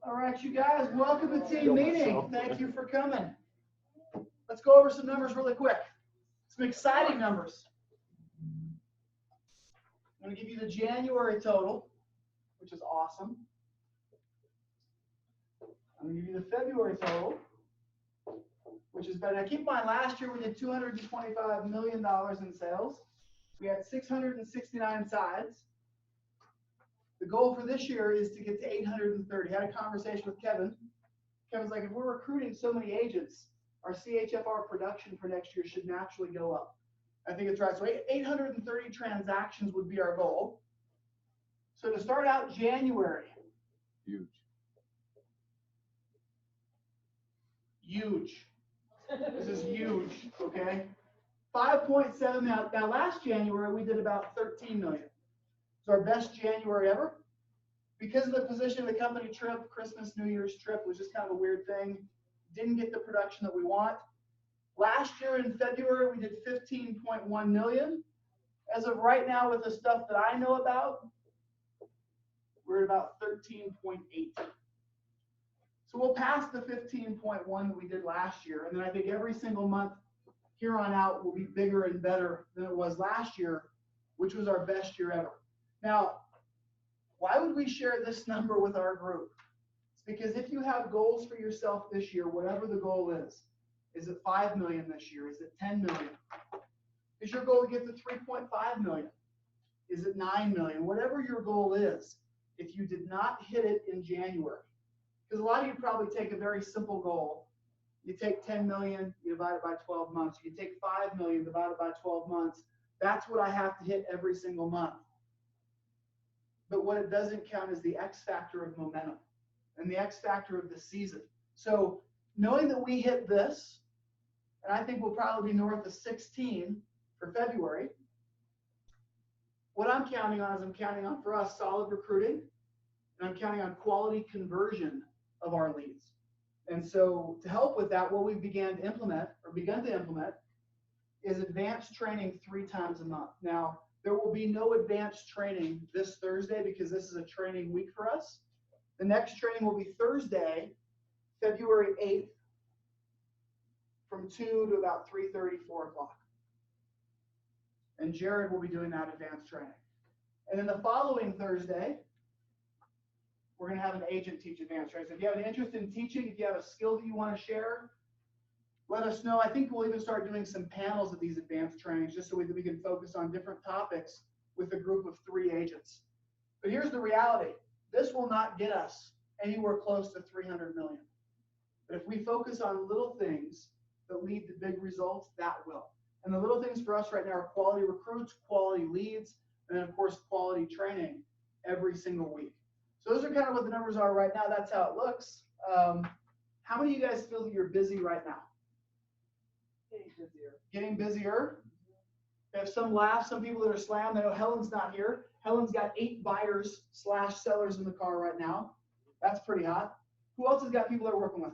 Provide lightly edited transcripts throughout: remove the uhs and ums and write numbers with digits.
All right, you guys, welcome to team meeting. Thank you for coming. Let's go over some numbers really quick. Some exciting numbers. I'm going to give you the January total, which is awesome. I'm going to give you the February total, which is better. Now keep in mind, last year we did $225 million in sales. We had 669 sides. The goal for this year is to get to 830. I had a conversation with Kevin. Kevin's like, if we're recruiting so many agents, our CHFR production for next year should naturally go up. I think it's right. So 830 transactions would be our goal. So to start out January. Huge. Huge. This is huge, okay? 5.7 now last January we did about 13 million. It's our best January ever. Because of the position of the company trip, Christmas, New Year's trip was just kind of a weird thing. Didn't get the production that we want. Last year in February, we did 15.1 million. As of right now, with the stuff that I know about, we're at about 13.8. So we'll pass the 15.1 that we did last year. And then I think every single month here on out will be bigger and better than it was last year, which was our best year ever. Now, why would we share this number with our group? It's because if you have goals for yourself this year, whatever the goal is it 5 million this year? Is it 10 million? Is your goal to get to 3.5 million? Is it 9 million? Whatever your goal is, if you did not hit it in January, because a lot of you probably take a very simple goal. You take 10 million, you divide it by 12 months. You take 5 million, divide it by 12 months. That's what I have to hit every single month. But what it doesn't count is the X factor of momentum and the X factor of the season. So knowing that we hit this, and I think we'll probably be north of 16 for February, what I'm counting on is I'm counting on, for us, solid recruiting, and I'm counting on quality conversion of our leads. And so to help with that, what we've begun to implement is advanced training 3 times a month. Now, there will be no advanced training this Thursday because this is a training week for us. The next training will be Thursday, February 8th, from 2 to about 3:30, 4 o'clock. And Jared will be doing that advanced training. And then the following Thursday, we're going to have an agent teach advanced training. So if you have an interest in teaching, if you have a skill that you want to share, let us know. I think we'll even start doing some panels of these advanced trainings just so we can focus on different topics with a group of 3 agents. But here's the reality. This will not get us anywhere close to 300 million. But if we focus on little things that lead to big results, that will. And the little things for us right now are quality recruits, quality leads, and then of course quality training every single week. So those are kind of what the numbers are right now. That's how it looks. How many of you guys feel that you're busy right now? Getting busier. We have some laughs, some people that are slammed. I know Helen's not here. Helen's got 8 buyers/sellers in the car right now. That's pretty hot. Who else has got people they're working with?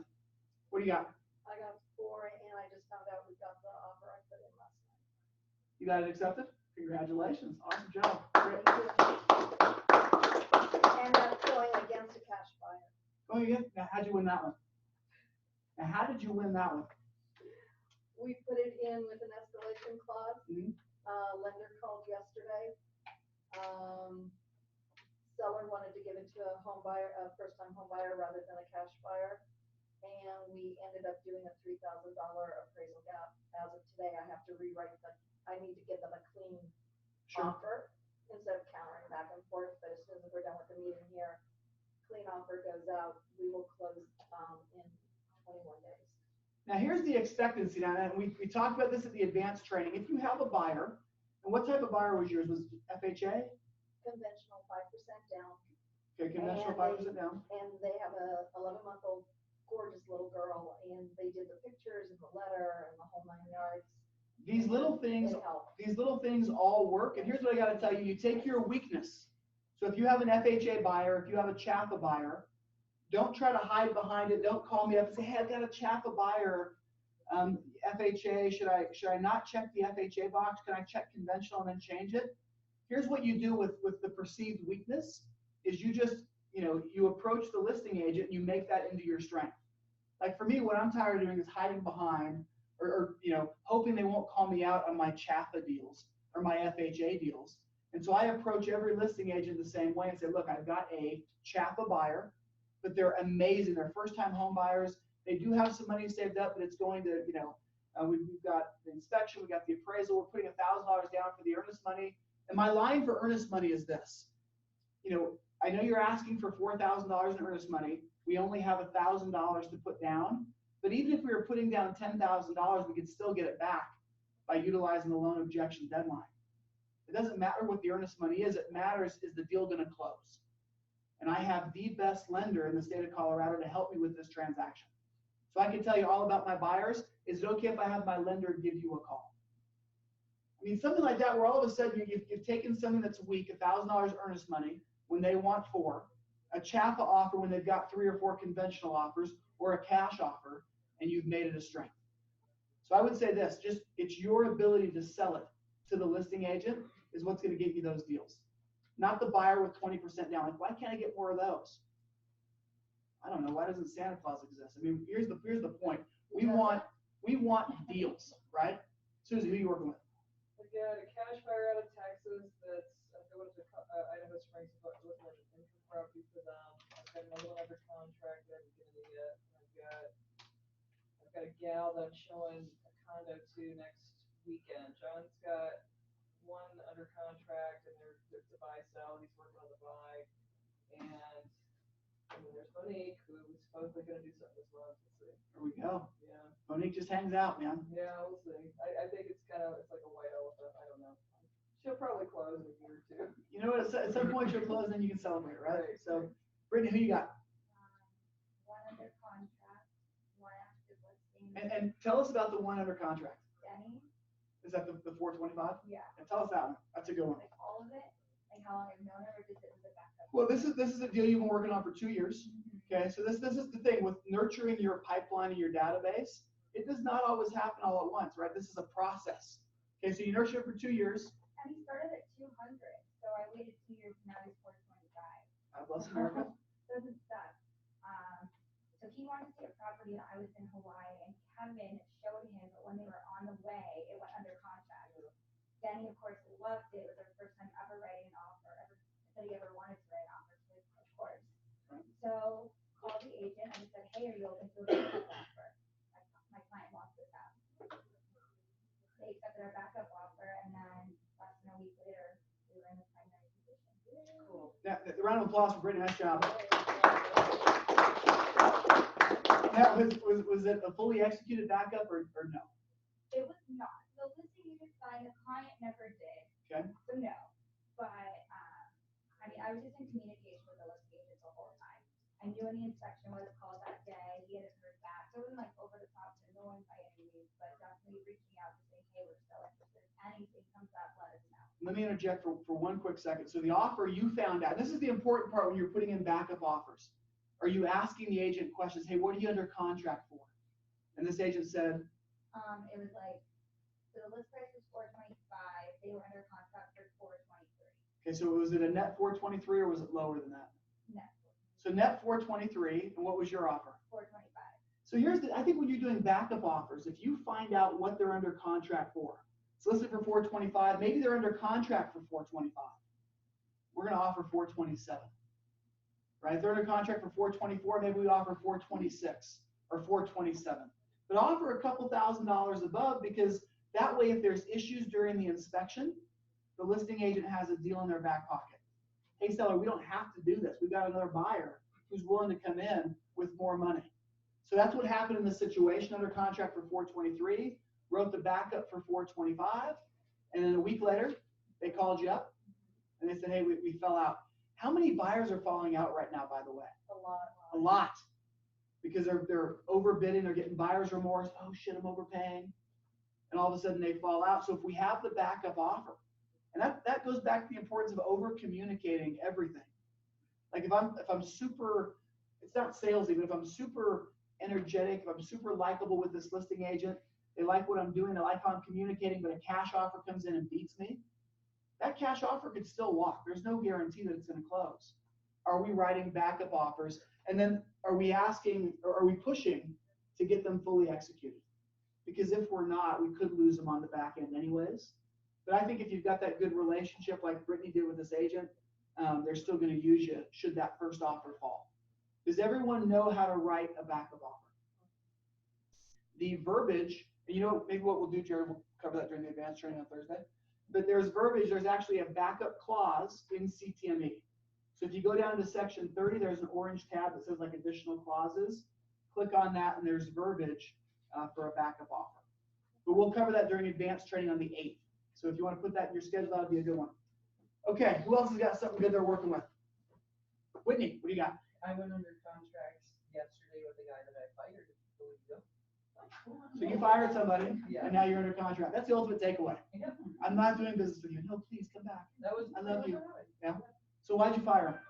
What do you got? I got 4, and I just found out we got the offer I put in last night. You got it accepted? Congratulations. Awesome job. Great. And that's going against a cash buyer. Going again? Now, how'd you win that one? Now, how did you win that one? We put it in with an escalation clause. Mm-hmm. Lender called yesterday. Seller wanted to give it to a home buyer, a first-time home buyer rather than a cash buyer. And we ended up doing a $3,000 appraisal gap. As of today, I have to rewrite I need to give them a clean offer instead of countering back and forth. But as soon as we're done with the meeting here, clean offer goes out. We will close in 21 days. Now, here's the expectancy. Now, and we talked about this at the advanced training. If you have a buyer, and what type of buyer was yours? Was FHA? Conventional 5% down. Okay, conventional 5% down. And they have a 11-month-old gorgeous little girl, and they did the pictures and the letter and the whole 9 yards. These little things all work. And here's what I got to tell you. You take your weakness. So if you have an FHA buyer, if you have a CHFA buyer, don't try to hide behind it. Don't call me up and say, hey, I've got a CHFA buyer. FHA, should I not check the FHA box? Can I check conventional and then change it? Here's what you do with the perceived weakness is you just you approach the listing agent and you make that into your strength. Like for me, what I'm tired of doing is hiding behind or hoping they won't call me out on my CHAPA deals or my FHA deals. And so I approach every listing agent the same way and say, look, I've got a CHAPA buyer, but they're amazing. They're first-time home buyers. They do have some money saved up, but it's going to, we've got the inspection, we've got the appraisal, we're putting $1,000 down for the earnest money. And my line for earnest money is this. I know you're asking for $4,000 in earnest money. We only have $1,000 to put down, but even if we were putting down $10,000, we could still get it back by utilizing the loan objection deadline. It doesn't matter what the earnest money is. It matters, is the deal going to close? And I have the best lender in the state of Colorado to help me with this transaction. So I can tell you all about my buyers. Is it okay if I have my lender give you a call? I mean, something like that where all of a sudden you've taken something that's weak, $1,000 earnest money when they want $4,000, a CHAPA offer when they've got 3 or 4 conventional offers, or a cash offer, and you've made it a strength. So I would say this, just it's your ability to sell it to the listing agent is what's going to get you those deals. Not the buyer with 20% down. Like, why can't I get more of those? I don't know. Why doesn't Santa Claus exist? I mean, here's the point. We want deals, right? Susie, who are you working with? We got a cash buyer out of Texas that's going to Idaho Springs, looking at an income property for them. I've got another one under contract that I haven't given it yet. I've got a gal that I'm showing a condo to next weekend. John's got one under contract, and there's a buy sell. He's working on the buy, and there's Monique, who was supposedly going to do something this month. We'll see. There we go. Yeah. Monique just hangs out, man. Yeah, we'll see. I think it's like a white elephant. I don't know. She'll probably close in a year or two. You know what? At some point you'll close, and then you can celebrate, right? Right. So, Brittany, who you got? One under contract, one active listing. And tell us about the one under contract. Denny, Is that the 425? yeah, And tell us that one. That's a good one. like all of it, like how long I've known her, or just it was a backup. Well, this is a deal you've been working on for 2 years. Okay, so this is the thing with nurturing your pipeline and your database. It does not always happen all at once, right? This is a process. Okay, so you nurture it for 2 years. And he started at 200, so I waited 2 years, and now he's 425. God bless America. So this stuff. So he wanted to see a property, and I was in Hawaii, and Kevin showed him, but when they were on the way, it went under contract. Denny, of course, loved it. It was their first time ever writing an offer, that he ever wanted to write an offer to, of course. Right. So called the agent and said, hey, are you open to a backup offer? My client wants this house. They accepted our backup offer, and then less than a week later, we were in the primary position. Cool. Now, a round of applause for Brittany. Nice job. Now, was it a fully executed backup or no? It was not. The listing you could sign, the client never did. Okay. So no. But, I mean, I was just in communication with the listing agent the whole time. I knew when the inspection was called that day, he hadn't heard back. So it wasn't like over the top to no one by any means, but definitely reaching out to say, hey, we're still interested. If anything comes up, let us know. Let me interject for one quick second. So the offer you found out, this is the important part when you're putting in backup offers. Are you asking the agent questions? Hey, what are you under contract for? And this agent said, It was like, so the list price was 425. They were under contract for 423. okay, so was it a net 423 or was it lower than that? No, So net 423, and what was your offer? 425. So I think when you're doing backup offers, if you find out what they're under contract for, it's listed for 425, maybe they're under contract for 425. We're going to offer 427, right? If they're under contract for 424, maybe we offer 426 or 427. But offer a couple $1,000s above, because that way, if there's issues during the inspection, the listing agent has a deal in their back pocket. Hey, seller, we don't have to do this. We've got another buyer who's willing to come in with more money. So that's what happened in this situation. Under contract for 423, wrote the backup for 425, and then a week later, they called you up and they said, hey, we fell out. How many buyers are falling out right now, by the way? A lot. A lot. Because they're overbidding, they're getting buyer's remorse. Oh shit, I'm overpaying. And all of a sudden they fall out. So if we have the backup offer, and that goes back to the importance of over communicating everything. Like if I'm super, it's not salesy, but if I'm super energetic, if I'm super likable with this listing agent, they like what I'm doing, they like how I'm communicating, but a cash offer comes in and beats me, that cash offer could still walk. There's no guarantee that it's going to close. Are we writing backup offers? And then are we asking, or are we pushing to get them fully executed? Because if we're not, we could lose them on the back end anyways. But I think if you've got that good relationship like Brittany did with this agent, they're still going to use you should that first offer fall. Does everyone know how to write a backup offer? The verbiage, and you know, maybe what we'll do, Jared, we'll cover that during the advanced training on Thursday. But there's verbiage, there's actually a backup clause in CTME. So if you go down to section 30, there's an orange tab that says like additional clauses. Click on that and there's verbiage for a backup offer. But we'll cover that during advanced training on the 8th. So if you want to put that in your schedule, that would be a good one. Okay, who else has got something good they're working with? Whitney, what do you got? I went under contract yesterday with the guy that I fired a week ago. So you fired somebody Yeah. and now you're under contract. That's the ultimate takeaway. Yeah, I'm not doing business with you. No, please come back. that was. I love that was you. alright. Yeah. So why'd you fire him?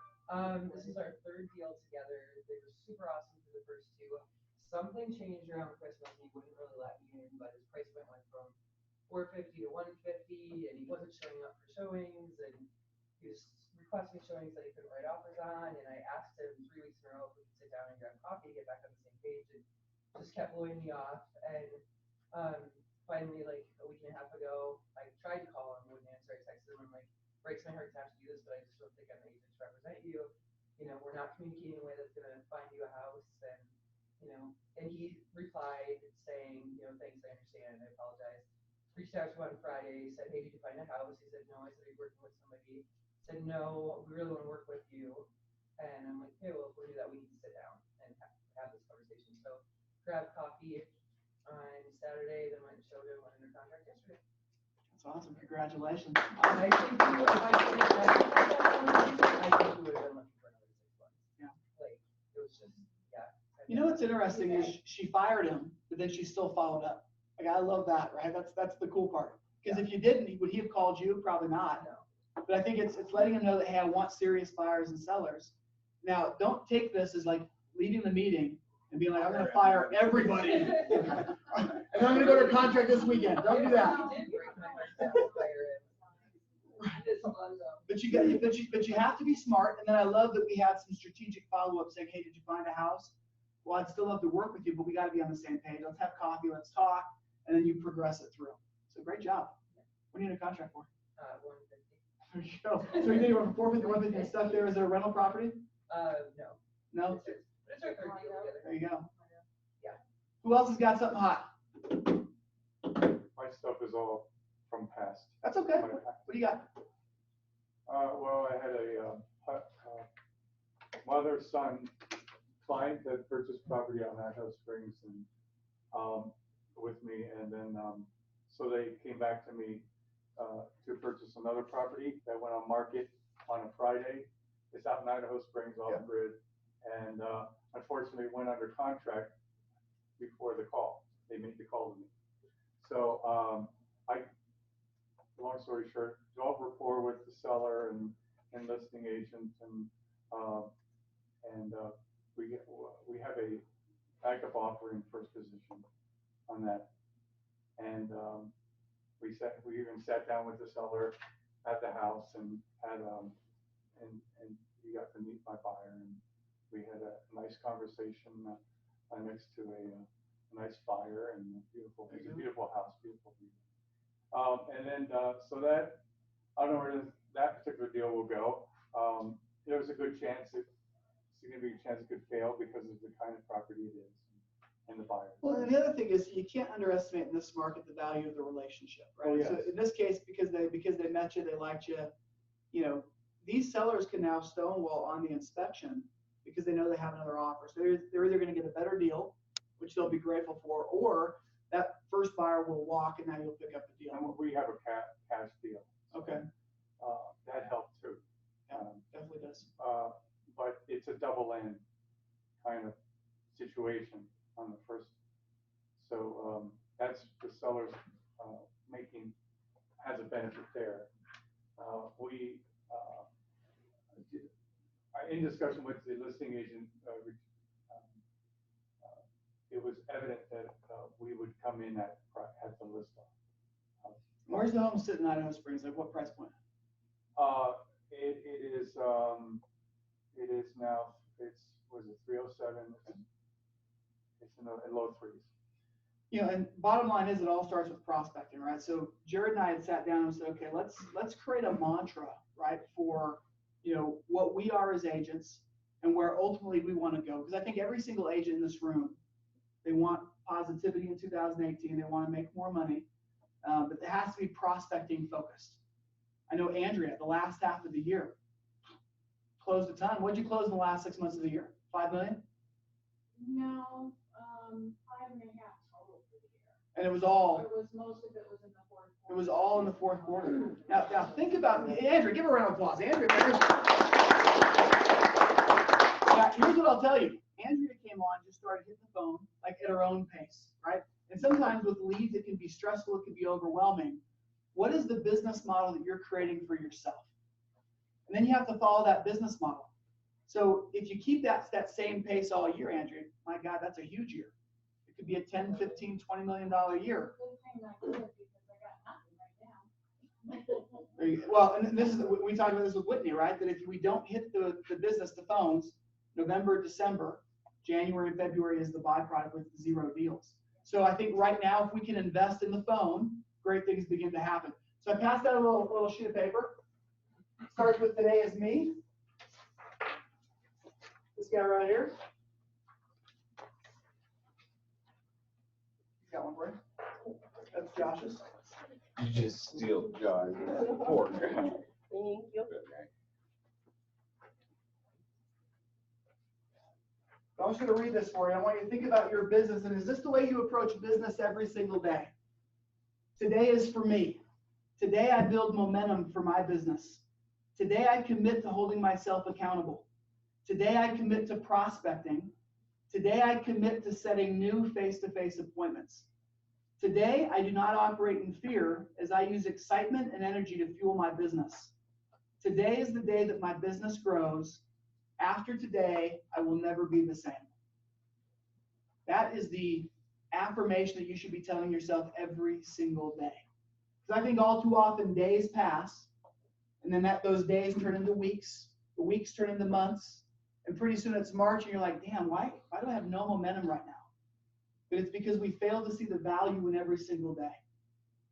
This is our third deal together. They were super awesome for the first two. Something changed around Christmas. He wouldn't really let me in, but his price went from $450 to $150, and he wasn't showing up for showings, and he was requesting showings that he couldn't write offers on. And I asked him 3 weeks in a row if we could sit down and grab coffee, get back on the same page, and just kept blowing me off. And finally, like a week and a half ago, I tried to call him, wouldn't answer. I texted him, I'm like, breaks my heart to have to do this, but I just don't think I'm able to represent you. You know, we're not communicating in a way that's gonna find you a house, and you know, and he replied saying, you know, thanks, I understand, I apologize. Reached out to him on Friday, said, hey, did you find a house? He said, no. I said, are you working with somebody? Said, no, we really want to work with you. And I'm like, okay, well, if we're gonna do that, we need to sit down and have this conversation. So grabbed coffee on Saturday, then went and showed him, went under contract yesterday. That's awesome. Congratulations. I think we would have been looking for another 6 months. Yeah. Like, it was just, yeah. You know what's interesting is she fired him, but then she still followed up. Like, I love that, right? That's the cool part. Because if you didn't, would he have called you? Probably not. No. But I think it's letting him know that, hey, I want serious buyers and sellers. Now, don't take this as like leaving the meeting and being like, I'm going to fire everybody. And I'm going to go to contract this weekend. Don't do that. He did break my heart to fire him. It is fun though. But you have to be smart. And then I love that we had some strategic follow-up saying, hey, did you find a house? Well, I'd still love to work with you, but we got to be on the same page. Let's have coffee. Let's talk. And then you progress it through. So great job. What do you need a contract for? 150. There you go. So you need one for 450, 150 and stuff there. Is it a rental property? No. No? But it's our third deal together. There you go. Yeah. Who else has got something hot? My stuff is all from past. That's okay. What do you got? Well, I had a mother-son client that purchased property on Idaho Springs and with me, and then so they came back to me to purchase another property that went on market on a Friday. It's out in Idaho Springs, off the grid, and unfortunately went under contract before the call. They made the call to me. So long story short, developed rapport with the seller and listing agent, and we have a backup offer in first position on that. And we even sat down with the seller at the house and had and he got to meet my buyer, and we had a nice conversation next to a nice fire and it's a beautiful house, beautiful view. And then so that I don't know where that particular deal will go. There's a good chance significant chance it could fail because of the kind of property it is and the buyer. Well, and the other thing is you can't underestimate in this market the value of the relationship, right? Oh, yes. So in this case, because they met you, they liked you, you know, these sellers can now stonewall on the inspection because they know they have another offer. So they're either going to get a better deal, which they'll be grateful for, or that first buyer will walk and now you'll pick up the deal. And we have a cash deal. Okay. That helped too. Yeah, definitely does. But it's a double end kind of situation on the first. So that's the seller's has a benefit there. In discussion with the listing agent, it was evident that we would come in at the list. Where's the home sit in Idaho Springs? Like what price point? It is it is now, was it 307? It's in the low threes. You know, and bottom line is it all starts with prospecting, right? So Jared and I had sat down and said, okay, let's create a mantra, right, for, you know, what we are as agents and where ultimately we want to go. Because I think every single agent in this room, they want positivity in 2018. They want to make more money, but it has to be prospecting focused. I know Andrea, the last half of the year, closed a ton. What'd you close in the last 6 months of the year? 5 million? No, 5.5 total for the year. And it was all. Most of it was in the fourth quarter. It was all in the fourth quarter. Now think about Andrea. Give her a round of applause, Andrea. Now, here's what I'll tell you. Andrea came on, just started hitting the phone like at her own pace, right? And sometimes with leads, it can be stressful. It can be overwhelming. What is the business model that you're creating for yourself? And then you have to follow that business model. So if you keep that same pace all year, Andrea, my God, that's a huge year. It could be a 10, 15, $20 million year. Good thing I did because I got nothing right now. There you go. Well, and this is, we talked about this with Whitney, right? That if we don't hit the business, the phones, November, December, January, and February is the byproduct with 0 deals. So I think right now, if we can invest in the phone, great things begin to happen. So I passed out a little sheet of paper. Starts with today is me. This guy right here. Got one for you. That's Josh's. You just steal Josh. Poor guy. Thank you. I want you to read this for you. I want you to think about your business, and is this the way you approach business every single day? Today is for me. Today I build momentum for my business. Today I commit to holding myself accountable. Today I commit to prospecting. Today I commit to setting new face-to-face appointments. Today I do not operate in fear as I use excitement and energy to fuel my business. Today is the day that my business grows. After today, I will never be the same. That is the affirmation that you should be telling yourself every single day. Because I think all too often days pass, and then those days turn into weeks, the weeks turn into months, and pretty soon it's March, and you're like, damn, why do I have no momentum right now? But it's because we fail to see the value in every single day.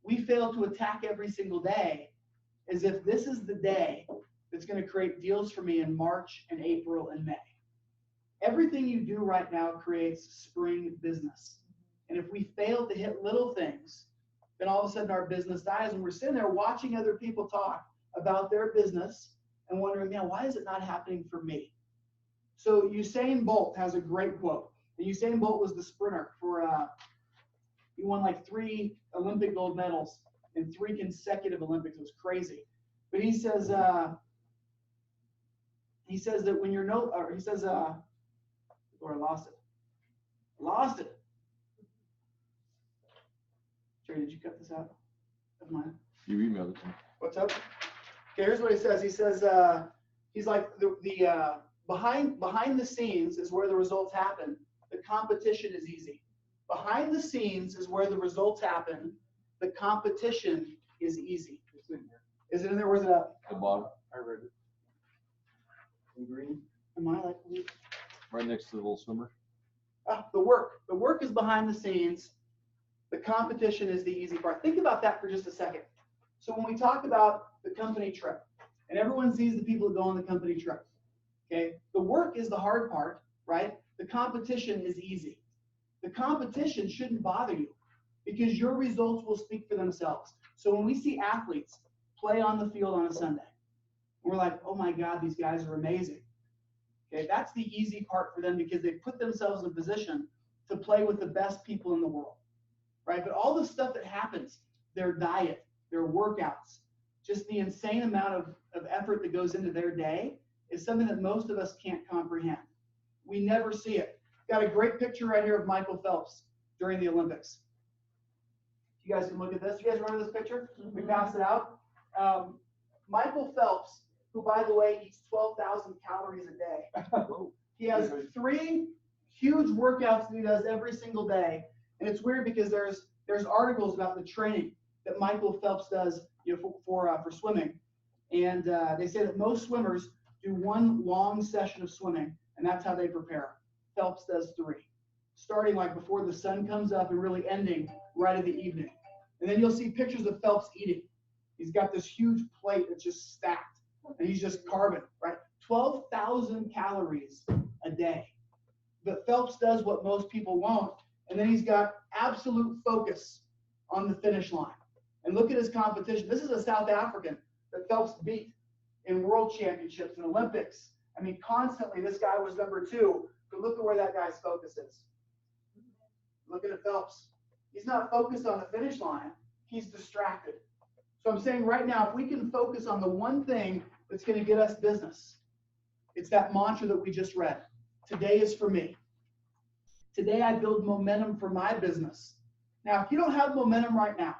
We fail to attack every single day as if this is the day that's going to create deals for me in March and April and May. Everything you do right now creates spring business. And if we fail to hit little things, then all of a sudden our business dies, and we're sitting there watching other people talk about their business and wondering, man, why is it not happening for me? So Usain Bolt has a great quote. And Usain Bolt was the sprinter for, he won like 3 Olympic gold medals in 3 consecutive Olympics. It was crazy. But he says that when you're or I lost it. Lost it. Jerry, did you cut this out of mine? You emailed it to me. What's up? Okay, here's what he says. He says, he's like the behind the scenes is where the results happen. The competition is easy. Behind the scenes is where the results happen. The competition is easy. It's in here. Is it in there? Where's it at? The bottom, I read it. In green. Am I like blue? right next to the little swimmer. The work. The work is behind the scenes. The competition is the easy part. Think about that for just a second. So when we talk about the company trip, and everyone sees the people that go on the company trip, okay? The work is the hard part, right? The competition is easy. The competition shouldn't bother you because your results will speak for themselves. So when we see athletes play on the field on a Sunday, we're like, oh my God, these guys are amazing. Okay, that's the easy part for them because they put themselves in a position to play with the best people in the world, right? But all the stuff that happens, their diet, their workouts, just the insane amount of effort that goes into their day is something that most of us can't comprehend. We never see it. Got a great picture right here of Michael Phelps during the Olympics. You guys can look at this. You guys remember this picture? We passed it out. Michael Phelps, who, by the way, eats 12,000 calories a day. He has 3 huge workouts that he does every single day. And it's weird because there's articles about the training that Michael Phelps does, for swimming. And they say that most swimmers do one long session of swimming, and that's how they prepare. Phelps does 3, starting like before the sun comes up and really ending right at the evening. And then you'll see pictures of Phelps eating. He's got this huge plate that's just stacked, and he's just carving, right? 12,000 calories a day. But Phelps does what most people won't, and then he's got absolute focus on the finish line. And look at his competition. This is a South African that Phelps beat in world championships and Olympics. I mean, constantly, this guy was number 2, but look at where that guy's focus is. Look at Phelps. He's not focused on the finish line. He's distracted. So I'm saying right now, if we can focus on the one thing that's going to get us business, it's that mantra that we just read. Today is for me. Today I build momentum for my business. Now, if you don't have momentum right now,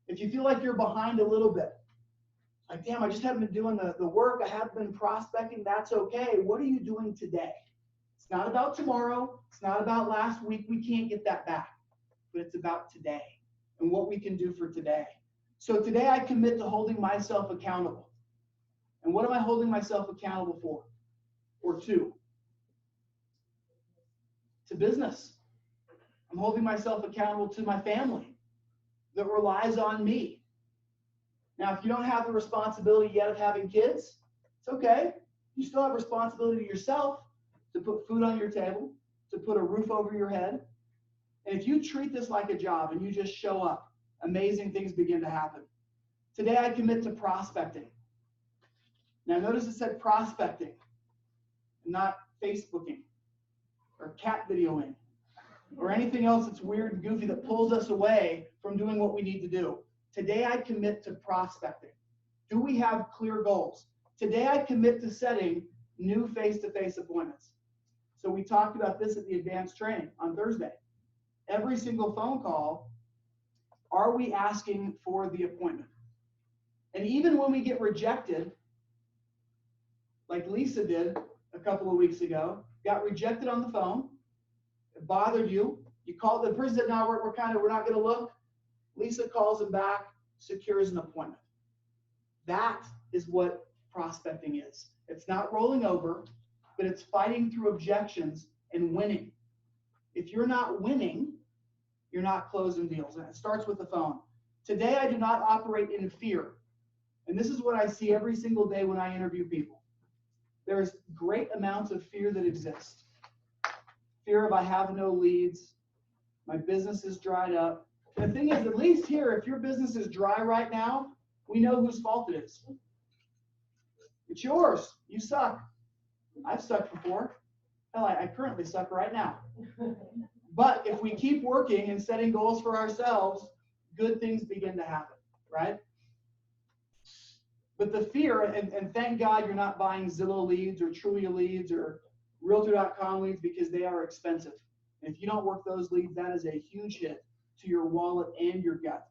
if you feel like you're behind a little bit, like, damn, I just haven't been doing the work, I haven't been prospecting, that's okay. What are you doing today? It's not about tomorrow. It's not about last week. We can't get that back. But it's about today and what we can do for today. So today I commit to holding myself accountable. And what am I holding myself accountable for? Or to? To business. I'm holding myself accountable to my family that relies on me. Now, if you don't have the responsibility yet of having kids, it's okay. You still have responsibility to yourself to put food on your table, to put a roof over your head. And if you treat this like a job and you just show up, amazing things begin to happen. Today, I commit to prospecting. Now, notice it said prospecting, not Facebooking or cat videoing or anything else that's weird and goofy that pulls us away from doing what we need to do. Today, I commit to prospecting. Do we have clear goals? Today, I commit to setting new face-to-face appointments. So we talked about this at the advanced training on Thursday. Every single phone call, are we asking for the appointment? And even when we get rejected, like Lisa did a couple of weeks ago, got rejected on the phone, it bothered you, you called, the person said, no, we're not gonna look. Lisa calls him back, secures an appointment. That is what prospecting is. It's not rolling over, but it's fighting through objections and winning. If you're not winning, you're not closing deals. And it starts with the phone. Today, I do not operate in fear. And this is what I see every single day when I interview people. There's great amounts of fear that exist. Fear of I have no leads, my business is dried up. The thing is, at least here, if your business is dry right now, we know whose fault it is. It's yours. You suck. I've sucked before. Hell, I currently suck right now. But if we keep working and setting goals for ourselves, good things begin to happen, right? But the fear, and thank God you're not buying Zillow leads or Trulia leads or Realtor.com leads because they are expensive. And if you don't work those leads, that is a huge hit to your wallet and your gut.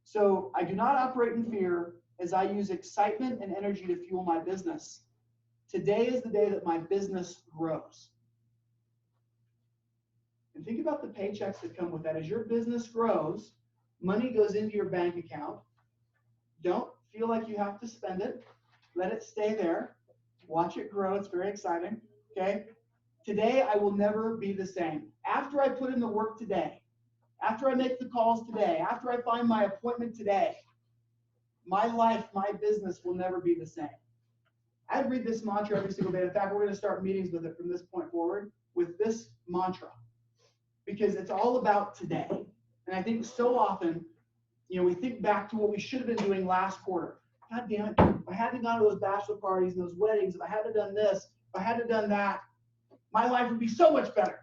So I do not operate in fear as I use excitement and energy to fuel my business. Today is the day that my business grows. And think about the paychecks that come with that. As your business grows, money goes into your bank account. Don't feel like you have to spend it. Let it stay there. Watch it grow. It's very exciting. Okay? Today, I will never be the same. After I put in the work today, after I make the calls today, after I find my appointment today, my life, my business will never be the same. I read this mantra every single day. In fact, we're going to start meetings with it from this point forward with this mantra because it's all about today. And I think so often, we think back to what we should have been doing last quarter. God damn it. If I hadn't gone to those bachelor parties and those weddings, if I hadn't done this, if I hadn't done that, my life would be so much better.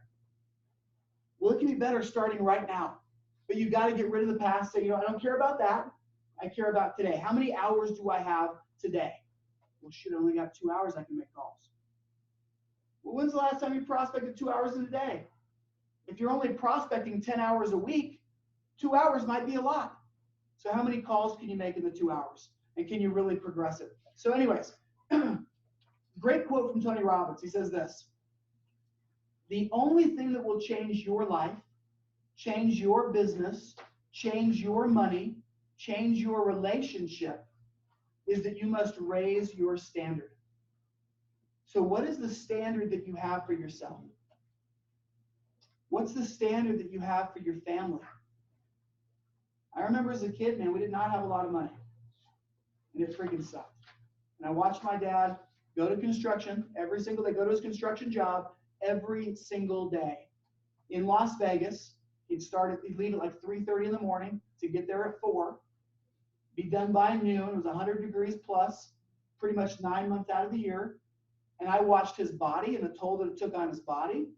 Well, it can be better starting right now. But you've got to get rid of the past. Say, I don't care about that. I care about today. How many hours do I have today? Well, shit, I only got 2 hours I can make calls. Well, when's the last time you prospected 2 hours in a day? If you're only prospecting 10 hours a week, 2 hours might be a lot. So how many calls can you make in the 2 hours? And can you really progress it? So anyways, great quote from Tony Robbins. He says this: the only thing that will change your life, change your business, change your money, change your relationship is that you must raise your standard. So what is the standard that you have for yourself? What's the standard that you have for your family? I remember as a kid, man, we did not have a lot of money. And it freaking sucked. And I watched my dad go to construction every single day, go to his construction job every single day. In Las Vegas, he'd leave at like 3:30 in the morning to get there at 4, be done by noon. It was 100 degrees plus, pretty much 9 months out of the year. And I watched his body and the toll that it took on his body.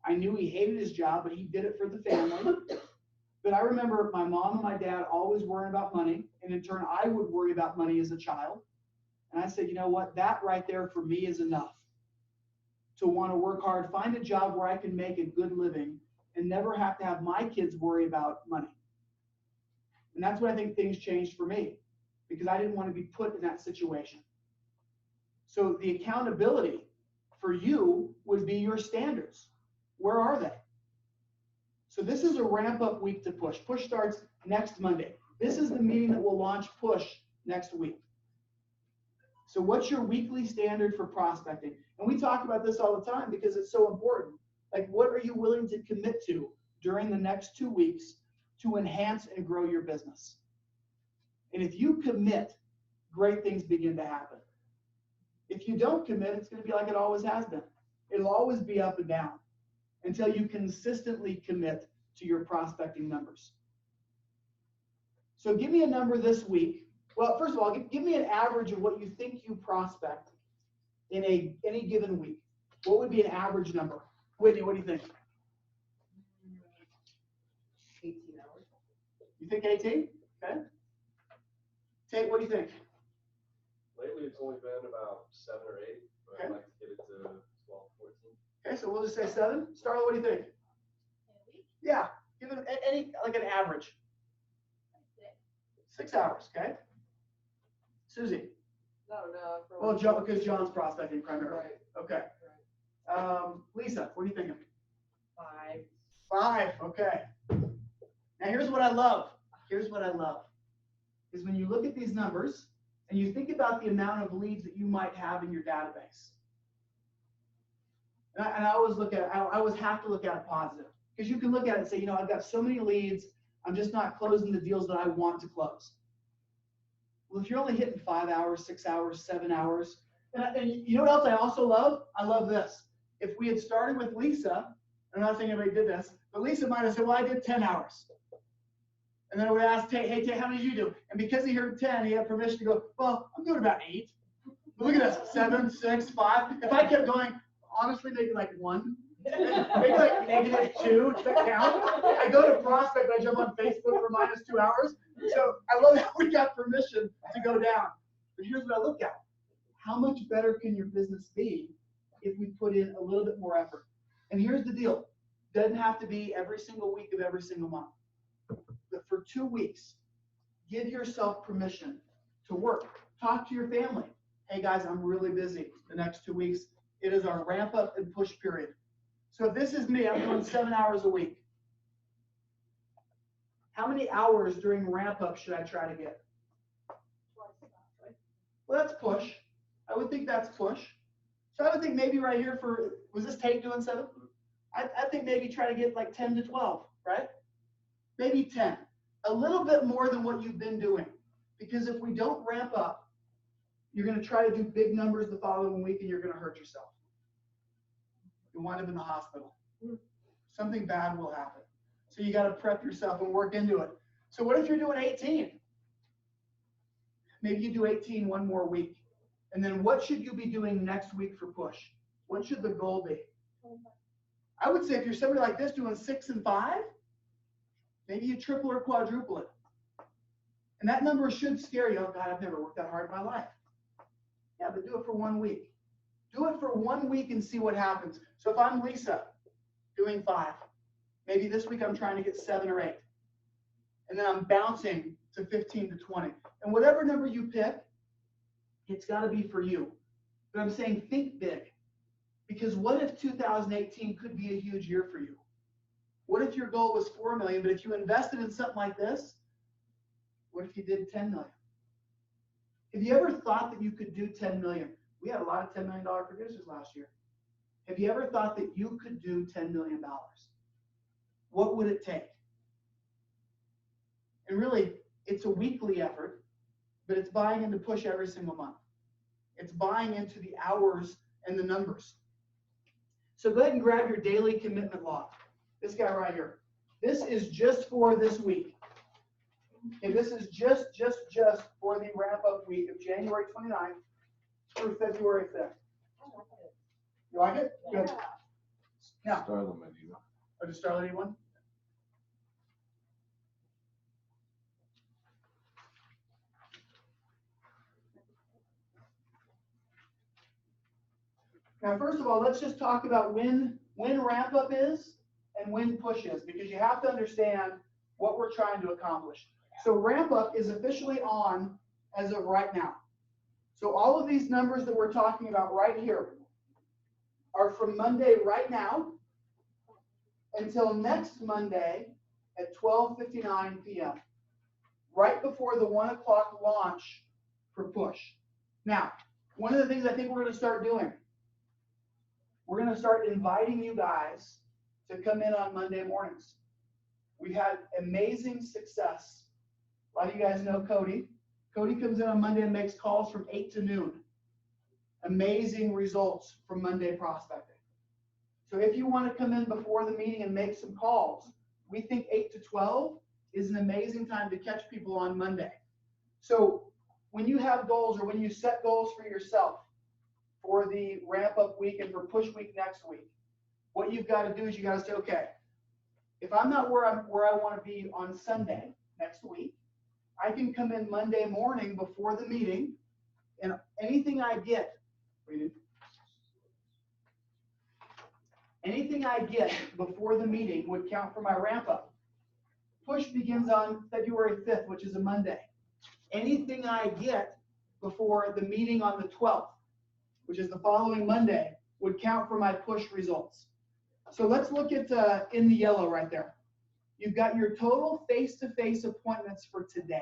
I knew he hated his job, but he did it for the family. But I remember my mom and my dad always worrying about money. And in turn, I would worry about money as a child. And I said, you know what? That right there for me is enough to want to work hard, find a job where I can make a good living and never have to have my kids worry about money. And that's what I think things changed for me, because I didn't want to be put in that situation. So the accountability for you would be your standards. Where are they? So this is a ramp up week to Push. Push starts next Monday. This is the meeting that will launch Push next week. So what's your weekly standard for prospecting? And we talk about this all the time because it's so important. Like, what are you willing to commit to during the next 2 weeks to enhance and grow your business? And if you commit, great things begin to happen. If you don't commit, it's going to be like it always has been. It'll always be up and down until you consistently commit to your prospecting numbers. So give me a number this week. Well, first of all, give me an average of what you think you prospect in any given week. What would be an average number? Whitney, what do you think? 18 hours. You think 18? Okay. Tate, what do you think? Lately, it's only been about 7 or 8, but Okay. I'd like to get it to 12, 14. Okay, so we'll just say 7. Starla, what do you think? Yeah, give it any, like an average. 6 hours, okay? Susie? No. Well, John, because John's prospecting primarily. Right. Okay. Lisa, what are you thinking? 5. 5, okay. Now here's what I love. Here's what I love. Is when you look at these numbers and you think about the amount of leads that you might have in your database. And I always look at it, I always have to look at it positive. Because you can look at it and say, you know, I've got so many leads, I'm just not closing the deals that I want to close. Well, if you're only hitting 5 hours, 6 hours, 7 hours, and you know what else I also love? I love this. If we had started with Lisa, I'm not saying everybody did this, but Lisa might have said, well, I did 10 hours. And then we asked Tate, hey, Tate, how many did you do? And because he heard 10, he had permission to go, well, I'm doing about 8. Look at this, 7, 6, 5. If I kept going, honestly, maybe like 1. Maybe like -2, does that count? I go to Prospect, I jump on Facebook for -2 hours. So I love that we got permission to go down. But here's what I look at. How much better can your business be if we put in a little bit more effort? And here's the deal. Doesn't have to be every single week of every single month. But for 2 weeks, give yourself permission to work. Talk to your family. Hey guys, I'm really busy the next 2 weeks. It is our ramp up and push period. So if this is me, I'm doing 7 hours a week. How many hours during ramp up should I try to get? Well, that's push. I would think that's push. So I would think maybe right here was this Tate doing 7? I think maybe try to get like 10 to 12, right? Maybe 10. A little bit more than what you've been doing. Because if we don't ramp up, you're going to try to do big numbers the following week and you're going to hurt yourself. You wind up in the hospital. Something bad will happen. So you got to prep yourself and work into it. So what if you're doing 18? Maybe you do 18 one more week. And then what should you be doing next week for push? What should the goal be? I would say if you're somebody like this doing 6 and 5, maybe you triple or quadruple it. And that number should scare you. Oh God, I've never worked that hard in my life. Yeah, but do it for 1 week. Do it for 1 week and see what happens. So if I'm Lisa doing 5, maybe this week I'm trying to get 7 or 8. And then I'm bouncing to 15 to 20. And whatever number you pick, it's got to be for you. But I'm saying think big. Because what if 2018 could be a huge year for you? What if your goal was 4 million, but if you invested in something like this, what if you did 10 million? Have you ever thought that you could do 10 million? We had a lot of $10 million producers last year. Have you ever thought that you could do $10 million? What would it take? And really, it's a weekly effort, but it's buying into push every single month. It's buying into the hours and the numbers. So go ahead and grab your daily commitment log. This guy right here. This is just for this week. Okay, this is just for the wrap-up week of January 29th through February 5th. You like it? Good. Now, Starla Medina. or just start anyone? Now, first of all, let's just talk about when ramp up is and when push is, because you have to understand what we're trying to accomplish. So ramp up is officially on as of right now. So all of these numbers that we're talking about right here are from Monday right now until next Monday at 12:59 p.m. right before the 1 o'clock launch for push. Now, one of the things I think we're going to start doing, we're going to start inviting you guys to come in on Monday mornings. We've had amazing success. A lot of you guys know Cody. Cody comes in on Monday and makes calls from 8 to noon. Amazing results from Monday prospecting. So if you want to come in before the meeting and make some calls, we think 8 to 12 is an amazing time to catch people on Monday. So when you have goals or when you set goals for yourself for the ramp up week and for push week next week, what you've got to do is you got to say, okay, if I'm not where I want to be on Sunday next week, I can come in Monday morning before the meeting, and anything I get before the meeting would count for my ramp up. Push begins on February 5th, which is a Monday. Anything I get before the meeting on the 12th, which is the following Monday, would count for my push results. So let's look at in the yellow right there. You've got your total face-to-face appointments for today.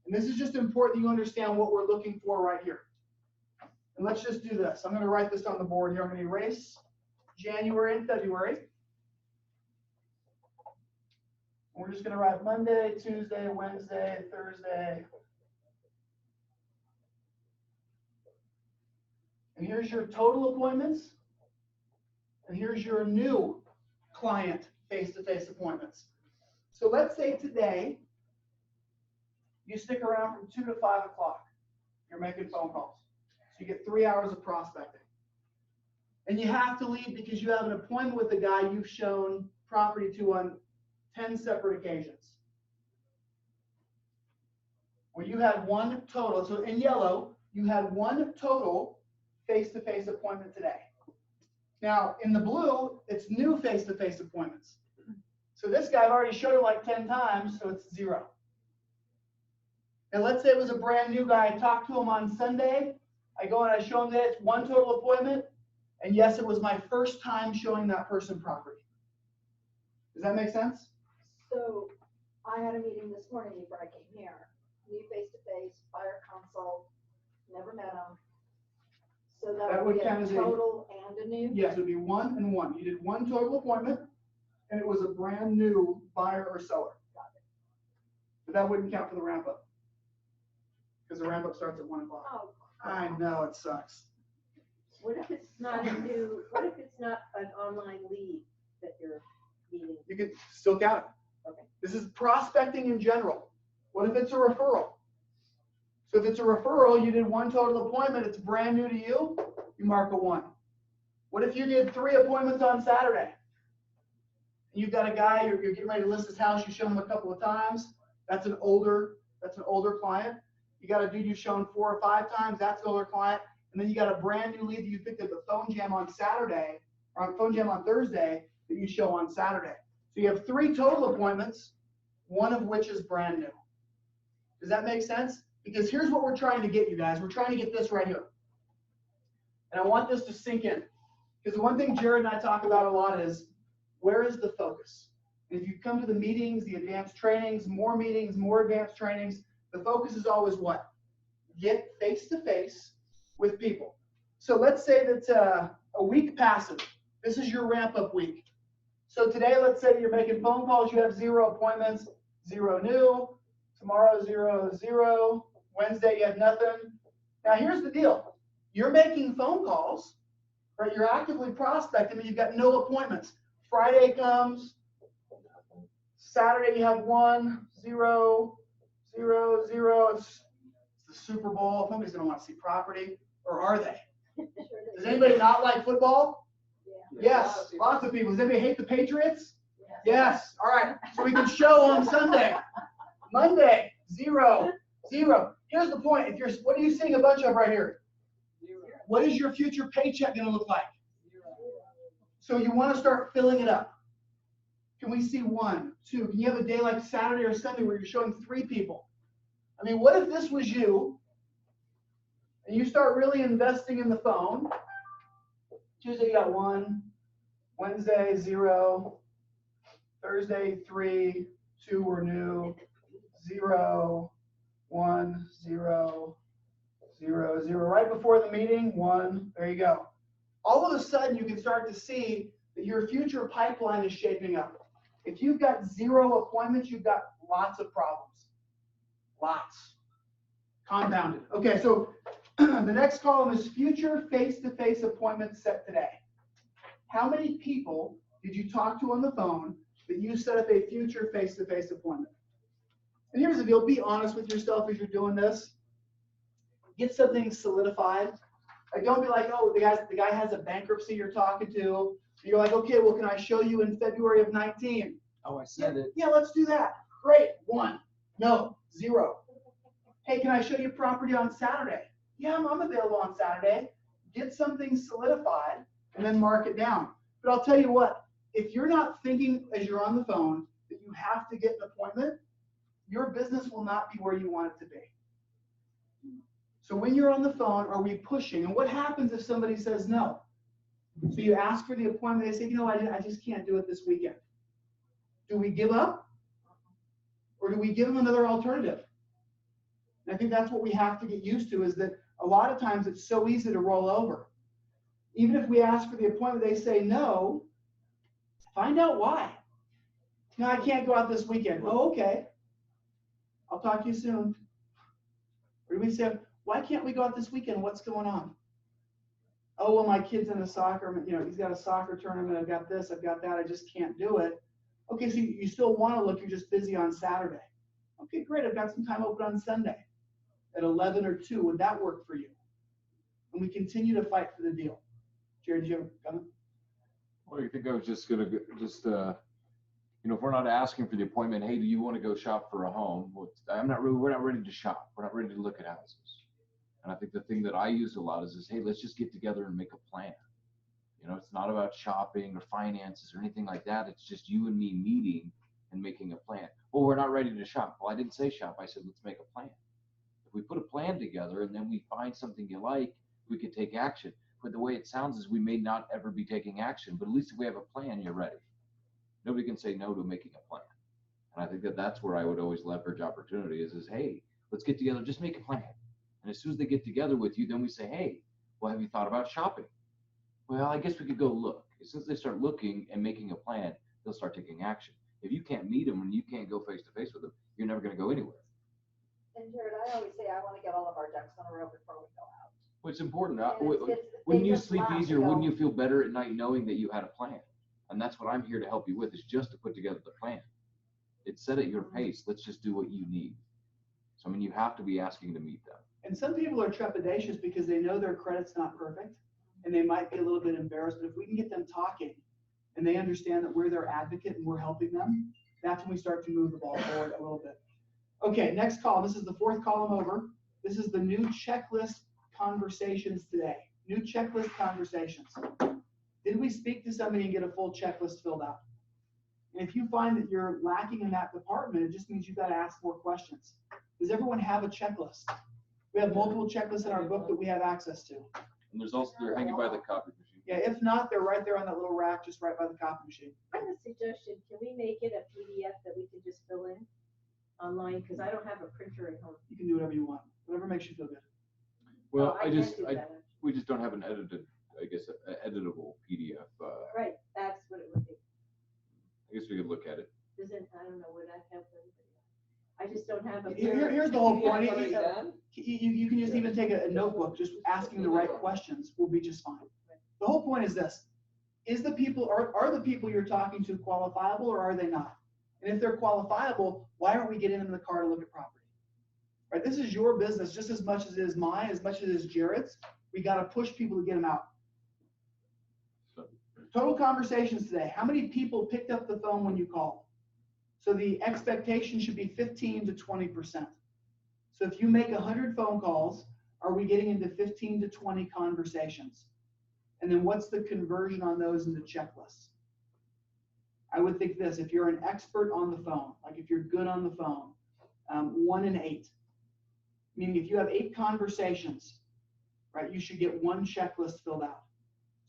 And this is just important that you understand what we're looking for right here. And let's just do this. I'm going to write this on the board here. I'm going to erase January and February. And we're just going to write Monday, Tuesday, Wednesday, Thursday. And here's your total appointments. And here's your new client face-to-face appointments. So let's say today you stick around from 2 to 5 o'clock. You're making phone calls. So you get 3 hours of prospecting. And you have to leave because you have an appointment with the guy you've shown property to on 10 separate occasions. Well, you had one total. So in yellow, you had one total face-to-face appointment today. Now, in the blue, it's new face-to-face appointments. So this guy I've already showed it like 10 times, so it's 0. And let's say it was a brand new guy. I talked to him on Sunday. I go and I show him that it's one total appointment. And yes, it was my first time showing that person property. Does that make sense? So I had a meeting this morning before I came here. New face-to-face, buyer consult, never met him. So that would be count a as total and a new? Yes, it would be 1 and 1. You did one total appointment, and it was a brand new buyer or seller. Got it. But that wouldn't count for the ramp up. Because the ramp up starts at 1 o'clock. Oh, I know, it sucks. What if it's not a new, what if it's not an online lead that you're meeting? You can still count it. Okay. This is prospecting in general. What if it's a referral? So if it's a referral, you did one total appointment, it's brand new to you, you mark a 1. What if you did 3 appointments on Saturday? You've got a guy, you're getting ready to list his house, you show him a couple of times, that's an older client. You got a dude you've shown 4 or 5 times, that's an older client. And then you got a brand new lead that you picked up at Phone Jam on Saturday, or on Phone Jam on Thursday, that you show on Saturday. So you have 3 total appointments, 1 of which is brand new. Does that make sense? Because here's what we're trying to get, you guys. We're trying to get this right here. And I want this to sink in. Because the one thing Jared and I talk about a lot is, where is the focus? And if you come to the meetings, the advanced trainings, more advanced trainings, the focus is always what? Get face-to-face with people. So let's say that a week passes. This is your ramp up week. So today, let's say you're making phone calls, you have 0 appointments, 0 new. Tomorrow, 0, 0. Wednesday, you have nothing. Now here's the deal. You're making phone calls, right? You're actively prospecting, but you've got no appointments. Friday comes, Saturday you have 1, 0, 0, 0. It's the Super Bowl. Nobody's gonna want to see property, or are they? Does anybody not like football? Yes, lots of people. Does anybody hate the Patriots? Yes. All right. So we can show on Sunday. Monday, 0, 0. Here's the point. What are you seeing a bunch of right here? What is your future paycheck going to look like? So you want to start filling it up. Can we see 1, 2? Can you have a day like Saturday or Sunday where you're showing 3 people? I mean, what if this was you and you start really investing in the phone? Tuesday, you got 1. Wednesday, 0. Thursday, 3. 2 were new. 0, 1, 0, 0, 0. Right before the meeting, 1. There you go. All of a sudden, you can start to see that your future pipeline is shaping up. If you've got 0 appointments, you've got lots of problems. Lots. Compounded. Okay, so the next column is future face-to-face appointments set today. How many people did you talk to on the phone that you set up a future face-to-face appointment? And here's the deal. Be honest with yourself as you're doing this. Get something solidified. Like, don't be like, oh, the guy has a bankruptcy you're talking to. You're like, okay, well, can I show you in February of 19? Oh, I said it. Yeah, let's do that. Great. 1. No. 0. Hey, can I show you property on Saturday? Yeah, I'm available on Saturday. Get something solidified and then mark it down. But I'll tell you what, if you're not thinking as you're on the phone that you have to get an appointment, your business will not be where you want it to be. So when you're on the phone, are we pushing? And what happens if somebody says no? So you ask for the appointment, they say, you know, I just can't do it this weekend. Do we give up? Or do we give them another alternative? And I think that's what we have to get used to, is that a lot of times it's so easy to roll over. Even if we ask for the appointment, they say no, find out why. No, I can't go out this weekend. Oh, okay. I'll talk to you soon. Or do we say, why can't we go out this weekend? What's going on? Oh, well, my kid's in a soccer, he's got a soccer tournament. I've got this, I've got that. I just can't do it. Okay, so you still want to look, you're just busy on Saturday. Okay, great. I've got some time open on Sunday at 11 or 2. Would that work for you? And we continue to fight for the deal. Jared, do you have a comment? Well, I think I was just gonna if we're not asking for the appointment, hey, do you want to go shop for a home? Well, we're not ready to shop. We're not ready to look at houses. And I think the thing that I use a lot is, hey, let's just get together and make a plan. It's not about shopping or finances or anything like that. It's just you and me meeting and making a plan. Well, we're not ready to shop. Well, I didn't say shop. I said, let's make a plan. If we put a plan together and then we find something you like, we could take action. But the way it sounds is we may not ever be taking action, but at least if we have a plan, you're ready. Nobody can say no to making a plan. And I think that that's where I would always leverage opportunity is hey, let's get together, just make a plan. And as soon as they get together with you, then we say, hey, well, have you thought about shopping? Well, I guess we could go look. As soon as they start looking and making a plan, they'll start taking action. If you can't meet them and you can't go face to face with them, you're never going to go anywhere. And Jared, I always say I want to get all of our ducks in a row before we go out. Well, it's important. And Wouldn't they you just sleep laugh, easier? Wouldn't you feel better at night knowing that you had a plan? And that's what I'm here to help you with, is just to put together the plan. It's set at your pace. Let's just do what you need. So, you have to be asking to meet them. And some people are trepidatious because they know their credit's not perfect and they might be a little bit embarrassed. But if we can get them talking and they understand that we're their advocate and we're helping them, that's when we start to move the ball forward a little bit. Okay, next column. This is the 4th column over. This is the new checklist conversations today. New checklist conversations. Did we speak to somebody and get a full checklist filled out? And if you find that you're lacking in that department, it just means you've got to ask more questions. Does everyone have a checklist? We have multiple checklists in our book that we have access to. And there's also, they're hanging by the copy machine. Yeah, if not, they're right there on that little rack, just right by the copy machine. I have a suggestion. Can we make it a PDF that we can just fill in online? Because I don't have a printer at home. You can do whatever you want, whatever makes you feel good. Well, I can't do that. we just don't have an edited, I guess, editable PDF. Right, that's what it would be. I guess we could look at it. Doesn't, I don't know, would I have anybody? I just don't have a. Here's the whole point. Yeah, already done? You can just even take a notebook, just asking the right questions will be just fine. The whole point is this, are the people you're talking to qualifiable or are they not? And if they're qualifiable, why aren't we getting them in the car to look at property? Right, this is your business just as much as it is mine, as much as it is Jared's. We got to push people to get them out. Total conversations today. How many people picked up the phone when you called? So the expectation should be 15 to 20%. So if you make 100 phone calls, are we getting into 15 to 20 conversations? And then what's the conversion on those into checklists? I would think this, if you're an expert on the phone, like if you're good on the phone, 1 in 8. Meaning if you have 8 conversations, right, you should get 1 checklist filled out.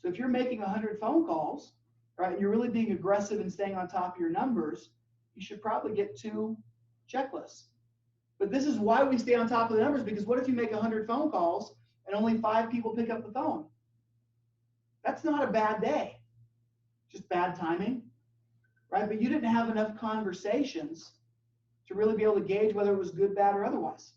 So if you're making 100 phone calls, right, and you're really being aggressive and staying on top of your numbers, you should probably get 2 checklists. But this is why we stay on top of the numbers, because what if you make 100 phone calls and only 5 people pick up the phone? That's not a bad day, just bad timing, right? But you didn't have enough conversations to really be able to gauge whether it was good, bad, or otherwise.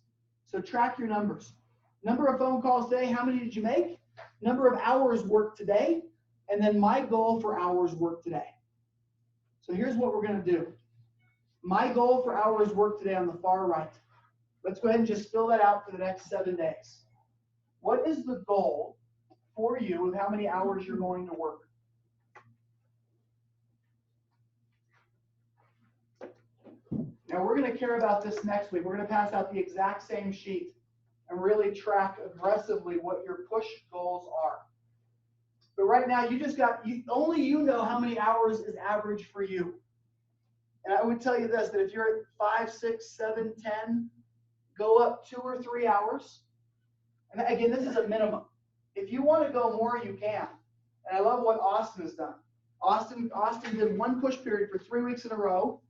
So track your numbers. Number of phone calls today, how many did you make? Number of hours worked today, and then my goal for hours worked today. So here's what we're going to do. My goal for hours worked today on the far right. Let's go ahead and just fill that out for the next 7 days. What is the goal for you of how many hours you're going to work? Now we're going to care about this next week. We're going to pass out the exact same sheet and really track aggressively what your push goals are. But right now, only you know how many hours is average for you. And I would tell you this, that if you're at 5, 6, 7, 10, go up 2 or 3 hours. And again, this is a minimum. If you want to go more, you can. And I love what Austin has done. Austin did 1 push period for 3 weeks in a row.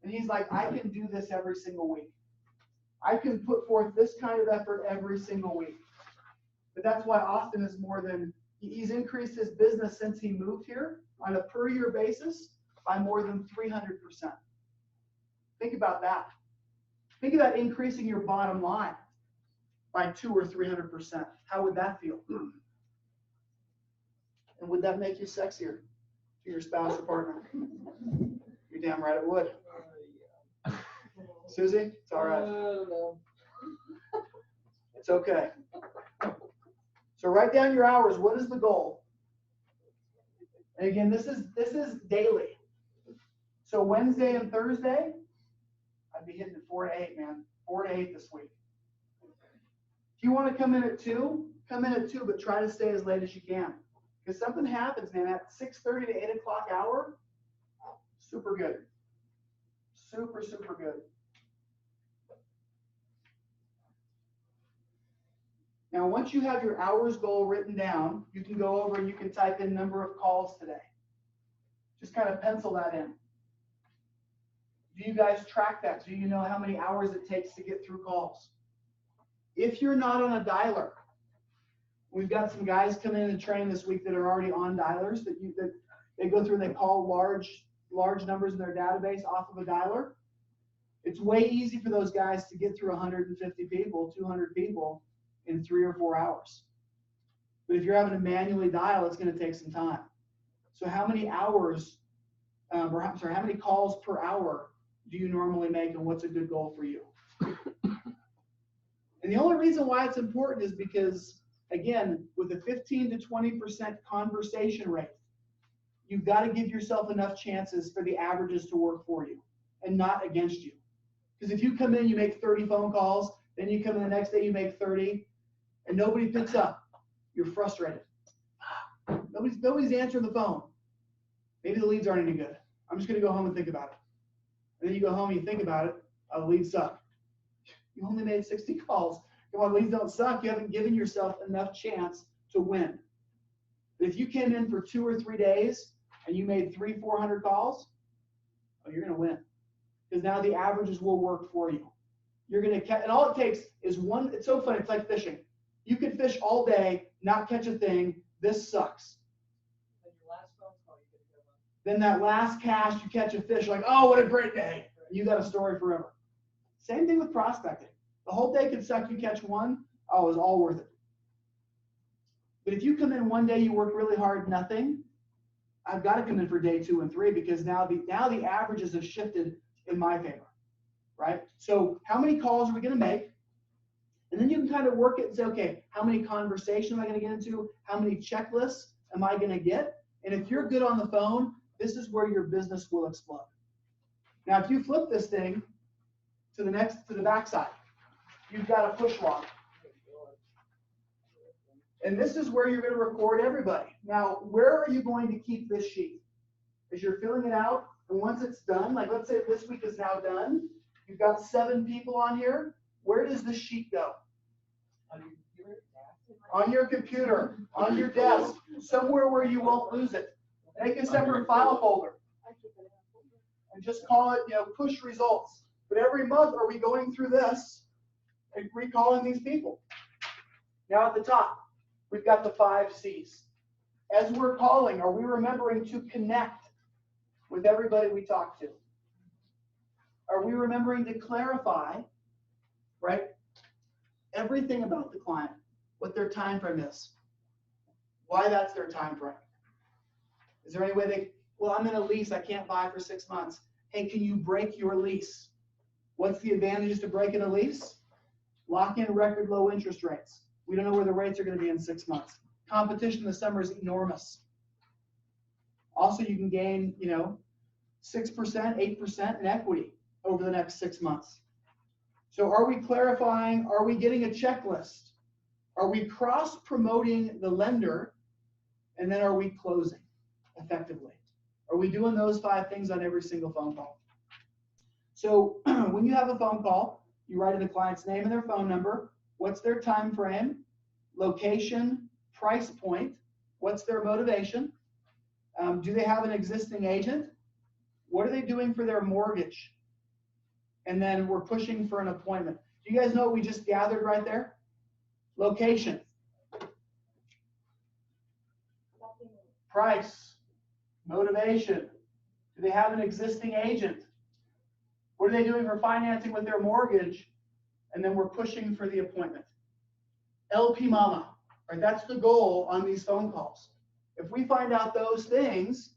And he's like, I can do this every single week. I can put forth this kind of effort every single week. But that's why Austin is he's increased his business since he moved here on a per year basis by more than 300%. Think about that. Think about increasing your bottom line by 200 or 300%. How would that feel? And would that make you sexier to your spouse or partner? You're damn right it would. Susie, it's all right. No. It's okay. So write down your hours. What is the goal? And again, this is daily. So Wednesday and Thursday, I'd be hitting at 4 to 8, man. 4 to 8 this week. If you want to come in at 2, come in at 2, but try to stay as late as you can. Because something happens, man, at 6:30 to 8 o'clock hour, super good. Super, super good. Now, once you have your hours goal written down, you can go over and you can type in number of calls today. Just kind of pencil that in. Do you guys track that? Do you know how many hours it takes to get through calls? If you're not on a dialer, we've got some guys coming in and training this week that are already on dialers that they go through and they call large numbers in their database off of a dialer. It's way easy for those guys to get through 150 people, 200 people in 3 or 4 hours. But if you're having to manually dial, it's going to take some time. So how many hours, how many calls per hour do you normally make, and what's a good goal for you? And the only reason why it's important is because, again, with a 15 to 20% conversation rate, you've got to give yourself enough chances for the averages to work for you and not against you. Because if you come in, you make 30 phone calls, then you come in the next day, you make 30, and nobody picks up, you're frustrated. Nobody's answering the phone. Maybe the leads aren't any good. I'm just going to go home and think about it. And then you go home and you think about it. Oh, the leads suck. You only made 60 calls. Come on, leads don't suck. You haven't given yourself enough chance to win. But if you came in for 2 or 3 days and you made 300-400 calls, oh, you're going to win. Because now the averages will work for you. You're going to catch, and all it takes is one. It's so funny. It's like fishing. You could fish all day, not catch a thing. This sucks. Then your last phone call, you get a good one. Then that last cast, you catch a fish, like, oh, what a great day. You got a story forever. Same thing with prospecting. The whole day could suck, you catch one, oh, it was all worth it. But if you come in one day, you work really hard, nothing, I've got to come in for day 2 and 3 because now the averages have shifted in my favor, right? So how many calls are we going to make? And then you can kind of work it and say, okay, how many conversations am I going to get into? How many checklists am I going to get? And if you're good on the phone, this is where your business will explode. Now, if you flip this thing to the backside, you've got a push log. And this is where you're going to record everybody. Now, where are you going to keep this sheet? As you're filling it out, and once it's done, like let's say this week is now done, you've got 7 people on here. Where does this sheet go? On your computer, on your desk, somewhere where you won't lose it. Make a separate file folder. And just call it, push results. But every month, are we going through this and recalling these people? Now at the top, we've got the 5 C's. As we're calling, are we remembering to connect with everybody we talk to? Are we remembering to clarify, right, everything about the client, what their time frame is, why that's their time frame? Is there any way well, I'm in a lease, I can't buy for 6 months. Hey, can you break your lease? What's the advantages to breaking a lease? Lock in record low interest rates. We don't know where the rates are going to be in 6 months. Competition in the summer is enormous. Also, you can gain, 6%, 8% in equity over the next 6 months. So are we clarifying? Are we getting a checklist? Are we cross-promoting the lender? And then are we closing effectively? Are we doing those 5 things on every single phone call? So when you have a phone call, you write in the client's name and their phone number. What's their time frame, location, price point? What's their motivation? Do they have an existing agent? What are they doing for their mortgage? And then we're pushing for an appointment. Do you guys know what we just gathered right there? Location. Price. Motivation. Do they have an existing agent? What are they doing for financing with their mortgage? And then we're pushing for the appointment. LP Mama, right? That's the goal on these phone calls. If we find out those things,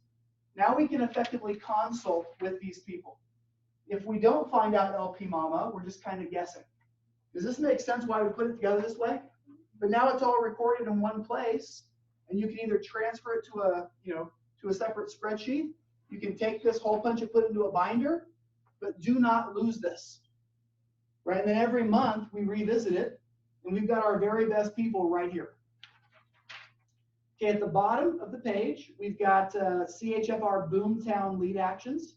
now we can effectively consult with these people. If we don't find out LP Mama, we're just kind of guessing. Does this make sense why we put it together this way? But now it's all recorded in one place, and you can either transfer it to a separate spreadsheet. You can take this whole bunch and put it into a binder, but do not lose this. Right? And then every month we revisit it, and we've got our very best people right here. Okay, at the bottom of the page, we've got CHFR Boomtown lead actions.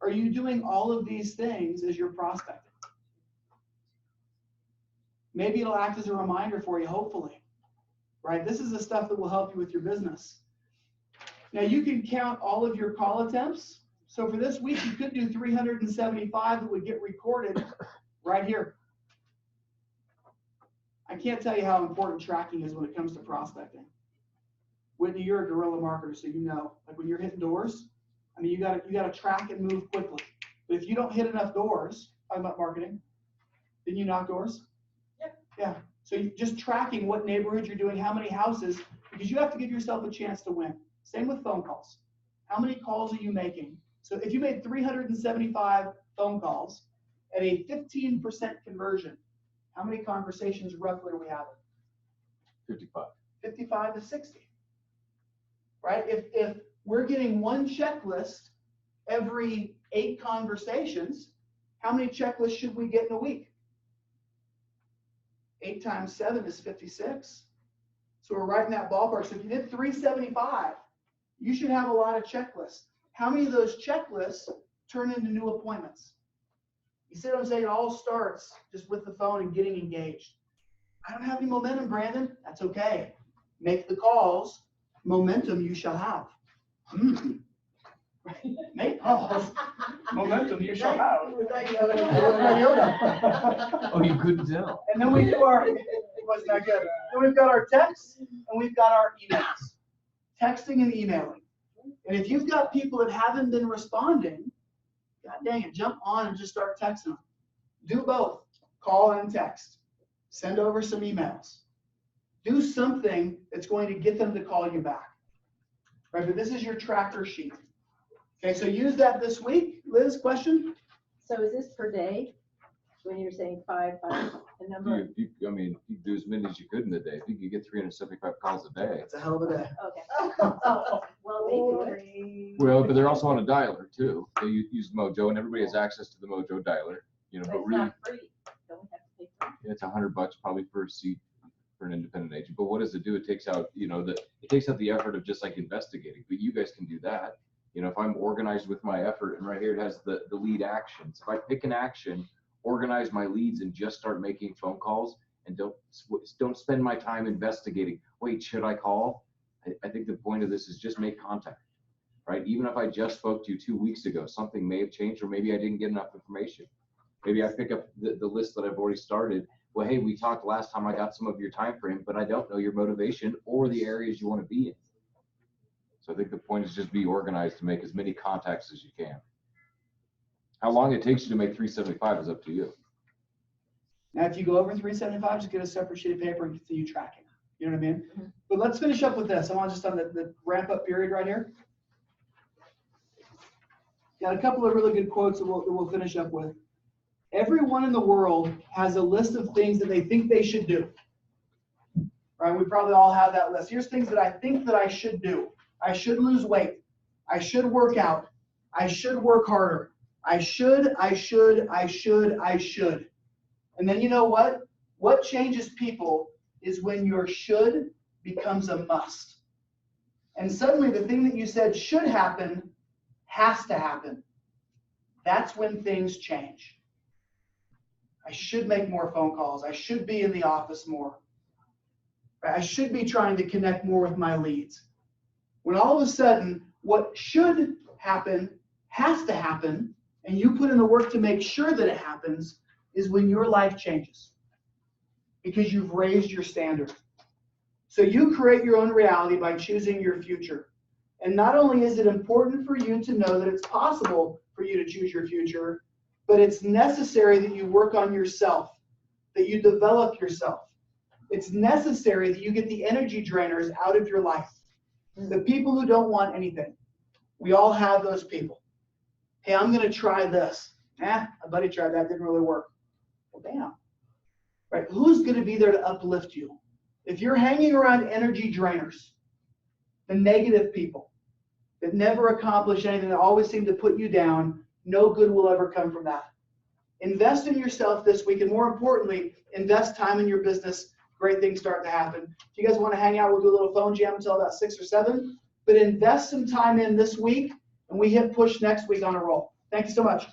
Are you doing all of these things as you're prospecting? Maybe it'll act as a reminder for you, hopefully. Right? This is the stuff that will help you with your business. Now you can count all of your call attempts. So for this week, you could do 375 that would get recorded right here. I can't tell you how important tracking is when it comes to prospecting. Whitney, you're a guerrilla marketer, so you know. Like when you're hitting doors, I mean, you gotta track and move quickly. But if you don't hit enough doors, talking about marketing, didn't you knock doors? Yep. Yeah. So you just tracking what neighborhood you're doing, how many houses, because you have to give yourself a chance to win. Same with phone calls. How many calls are you making? So if you made 375 phone calls at a 15% conversion, how many conversations roughly are we having? 55. 55 to 60. Right? If we're getting one checklist every 8 conversations, how many checklists should we get in a week? 8 times 7 is 56. So we're right in that ballpark. So if you did 375, you should have a lot of checklists. How many of those checklists turn into new appointments? You see what I'm saying? It all starts just with the phone and getting engaged. I don't have any momentum, Brandon. That's okay. Make the calls. Momentum you shall have. Make calls. Momentum you shall have. Was that Yoda. Oh, you couldn't tell. And then we do our, it wasn't that good. Then we've got our texts and we've got our emails. Texting and emailing. And if you've got people that haven't been responding, God dang it, jump on and just start texting them. Do both. Call and text. Send over some emails. Do something that's going to get them to call you back. Right, but this is your tracker sheet. Okay, so use that this week. Liz, question? So is this per day? When you're saying five, a number? I mean, you do as many as you could in the day. If you could get 375 calls a day. That's a hell of a day. Okay. Well, they do it. Well, but they're also on a dialer too. They use Mojo, and everybody has access to the Mojo dialer. You know, But but it's really, not free. Don't we have to pay for it? it's $100 probably for a seat for an independent agent. But what does it do? It takes out, you know, it takes out the effort of just like investigating. But you guys can do that. You know, if I'm organized with my effort, and right here it has the lead actions. If I pick an action, organize my leads, and just start making phone calls, and don't spend my time investigating. Wait, should I call? I think the point of this is just make contact, right? Even if I just spoke to you 2 weeks ago, something may have changed, or maybe I didn't get enough information. Maybe I pick up the list that I've already started. Well, hey, we talked last time, I got some of your time frame, but I don't know your motivation or the areas you want to be in. So I think the point is just be organized to make as many contacts as you can. How long it takes you to make 375 is up to you. Now, if you go over 375, just get a separate sheet of paper and continue tracking. You know what I mean? But let's finish up with this. I'm on just on the ramp up period right here. Got a couple of really good quotes that we'll finish up with. Everyone in the world has a list of things that they think they should do. Right? We probably all have that list. Here's things that I think that I should do. I should lose weight. I should work out. I should work harder. I should. And then you know what? What changes people is when your should becomes a must. And suddenly the thing that you said should happen has to happen. That's when things change. I should make more phone calls. I should be in the office more. I should be trying to connect more with my leads. When all of a sudden, what should happen has to happen, and you put in the work to make sure that it happens, is when your life changes. Because you've raised your standard. So you create your own reality by choosing your future. And not only is it important for you to know that it's possible for you to choose your future, but it's necessary that you work on yourself, that you develop yourself. It's necessary that you get the energy drainers out of your life. The people who don't want anything. We all have those people. Hey, I'm going to try this. A buddy tried that, didn't really work. Well, damn. Right? Who's going to be there to uplift you? If you're hanging around energy drainers, the negative people that never accomplish anything, that always seem to put you down, no good will ever come from that. Invest in yourself this week, and more importantly, invest time in your business. Great things start to happen. If you guys want to hang out, we'll do a little phone jam until about 6 or 7. But invest some time in this week, and we hit push next week on a roll. Thank you so much.